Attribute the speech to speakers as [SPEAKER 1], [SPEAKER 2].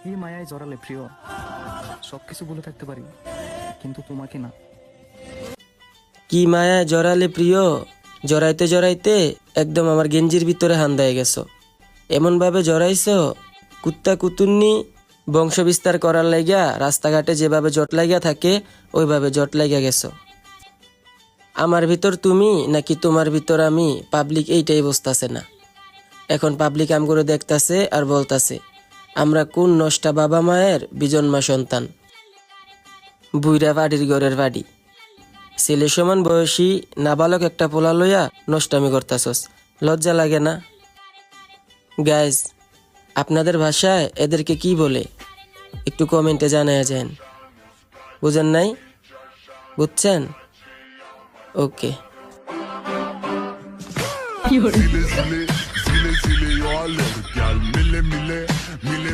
[SPEAKER 1] এই মায়ায় জড়ালে প্রিয়, সবকিছু ভুলে থাকতে পারি, কিন্তু তোমাকে না।
[SPEAKER 2] কি মায়ায় জড়ালে প্রিয়, জড়াইতে জড়াইতে একদম আমার গেঞ্জির ভিতরে হান্দায় গেছো। এমনভাবে জড়াইছো, কুত্তা কুতুন্নি বংশ বিস্তার করার লাইগা রাস্তাঘাটে যেভাবে জট লাইগা থাকে ওইভাবে জট লাইগা গেছো। আমার ভিতর তুমি নাকি তোমার ভিতর আমি, পাবলিক এইটাই বুঝতাছে না। এখন পাবলিক আম করে দেখতাছে আর বলতাছে আমরা কোন নষ্টা বাবা মায়ের বিজন্মা সন্তান। বুইরা বাড়ির ঘরের বাড়ি, ছেলে সমান বয়সী নাবালক একটা পোলা লইয়া নষ্টামি করতাছস, লজ্জা লাগে না? গাইজ, আপনাদের ভাষায় এদেরকে কি বলে একটু কমেন্টে জানায়া যান। বুঝেন নাই? বুঝছেন? ওকে।
[SPEAKER 3] Zile, zile, zile, zile, eu alerg, iar mile, mile, mile